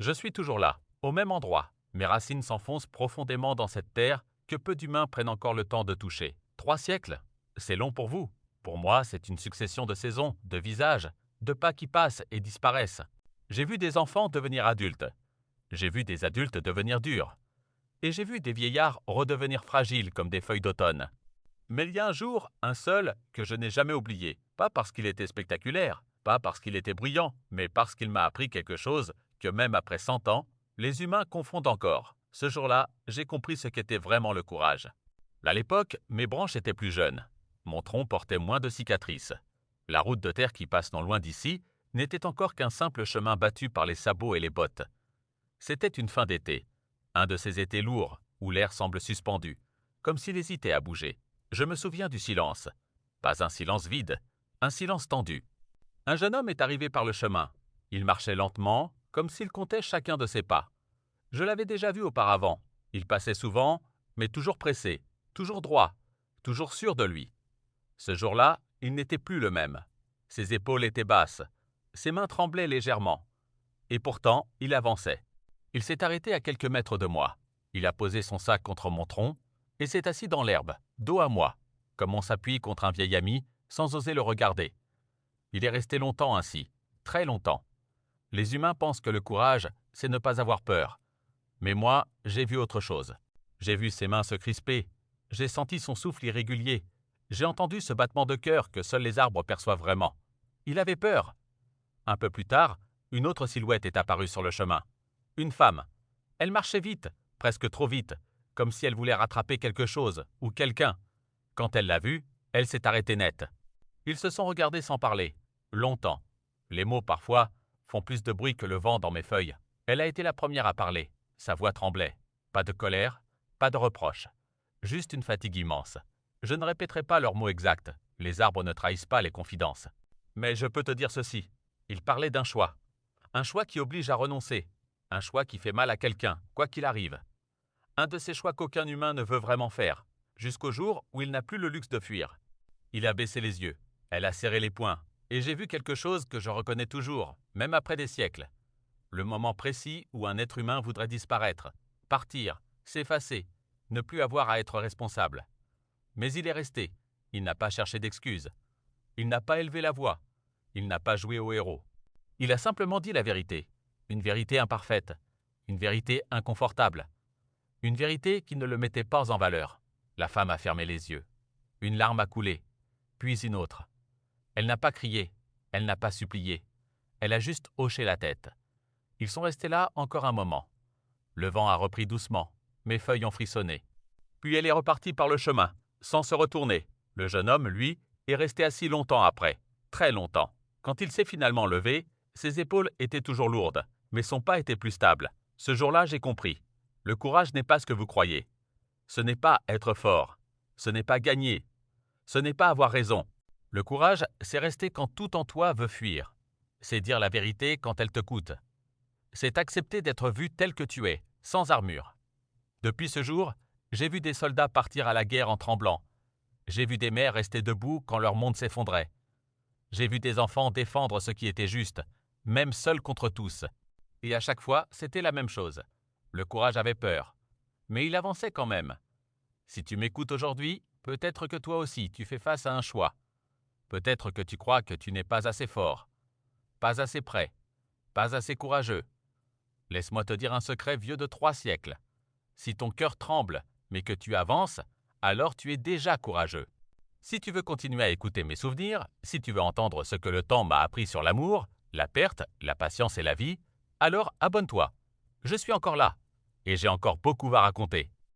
Je suis toujours là, au même endroit. Mes racines s'enfoncent profondément dans cette terre que peu d'humains prennent encore le temps de toucher. 3 siècles, c'est long pour vous. Pour moi, c'est une succession de saisons, de visages, de pas qui passent et disparaissent. J'ai vu des enfants devenir adultes. J'ai vu des adultes devenir durs. Et j'ai vu des vieillards redevenir fragiles comme des feuilles d'automne. Mais il y a un jour, un seul, que je n'ai jamais oublié. Pas parce qu'il était spectaculaire, pas parce qu'il était brillant, mais parce qu'il m'a appris quelque chose que même après 100 ans, les humains confondent encore. Ce jour-là, j'ai compris ce qu'était vraiment le courage. À l'époque, mes branches étaient plus jeunes. Mon tronc portait moins de cicatrices. La route de terre qui passe non loin d'ici n'était encore qu'un simple chemin battu par les sabots et les bottes. C'était une fin d'été, un de ces étés lourds où l'air semble suspendu, comme s'il hésitait à bouger. Je me souviens du silence. Pas un silence vide, un silence tendu. Un jeune homme est arrivé par le chemin. Il marchait lentement, comme s'il comptait chacun de ses pas. Je l'avais déjà vu auparavant. Il passait souvent, mais toujours pressé, toujours droit, toujours sûr de lui. Ce jour-là, il n'était plus le même. Ses épaules étaient basses, ses mains tremblaient légèrement. Et pourtant, il avançait. Il s'est arrêté à quelques mètres de moi. Il a posé son sac contre mon tronc et s'est assis dans l'herbe, dos à moi, comme on s'appuie contre un vieil ami sans oser le regarder. Il est resté longtemps ainsi, très longtemps. Les humains pensent que le courage, c'est ne pas avoir peur. Mais moi, j'ai vu autre chose. J'ai vu ses mains se crisper. J'ai senti son souffle irrégulier. J'ai entendu ce battement de cœur que seuls les arbres perçoivent vraiment. Il avait peur. Un peu plus tard, une autre silhouette est apparue sur le chemin. Une femme. Elle marchait vite, presque trop vite, comme si elle voulait rattraper quelque chose ou quelqu'un. Quand elle l'a vue, elle s'est arrêtée net. Ils se sont regardés sans parler, longtemps. Les mots, parfois, font plus de bruit que le vent dans mes feuilles. Elle a été la première à parler. Sa voix tremblait. Pas de colère, pas de reproche. Juste une fatigue immense. Je ne répéterai pas leurs mots exacts. Les arbres ne trahissent pas les confidences. Mais je peux te dire ceci. Ils parlaient d'un choix. Un choix qui oblige à renoncer. Un choix qui fait mal à quelqu'un, quoi qu'il arrive. Un de ces choix qu'aucun humain ne veut vraiment faire, jusqu'au jour où il n'a plus le luxe de fuir. Il a baissé les yeux. Elle a serré les poings. Et j'ai vu quelque chose que je reconnais toujours, même après des siècles. Le moment précis où un être humain voudrait disparaître, partir, s'effacer, ne plus avoir à être responsable. Mais il est resté. Il n'a pas cherché d'excuses. Il n'a pas élevé la voix. Il n'a pas joué au héros. Il a simplement dit la vérité. Une vérité imparfaite. Une vérité inconfortable. Une vérité qui ne le mettait pas en valeur. La femme a fermé les yeux. Une larme a coulé. Puis une autre. Elle n'a pas crié. Elle n'a pas supplié. Elle a juste hoché la tête. Ils sont restés là encore un moment. Le vent a repris doucement. Mes feuilles ont frissonné. Puis elle est repartie par le chemin, sans se retourner. Le jeune homme, lui, est resté assis longtemps après. Très longtemps. Quand il s'est finalement levé, ses épaules étaient toujours lourdes, mais son pas était plus stable. Ce jour-là, j'ai compris. Le courage n'est pas ce que vous croyez. Ce n'est pas être fort. Ce n'est pas gagner. Ce n'est pas avoir raison. Le courage, c'est rester quand tout en toi veut fuir. C'est dire la vérité quand elle te coûte. C'est accepter d'être vu tel que tu es, sans armure. Depuis ce jour, j'ai vu des soldats partir à la guerre en tremblant. J'ai vu des mères rester debout quand leur monde s'effondrait. J'ai vu des enfants défendre ce qui était juste, même seuls contre tous. Et à chaque fois, c'était la même chose. Le courage avait peur. Mais il avançait quand même. Si tu m'écoutes aujourd'hui, peut-être que toi aussi tu fais face à un choix. Peut-être que tu crois que tu n'es pas assez fort, pas assez prêt, pas assez courageux. Laisse-moi te dire un secret vieux de 3 siècles. Si ton cœur tremble, mais que tu avances, alors tu es déjà courageux. Si tu veux continuer à écouter mes souvenirs, si tu veux entendre ce que le temps m'a appris sur l'amour, la perte, la patience et la vie, alors abonne-toi. Je suis encore là, et j'ai encore beaucoup à raconter.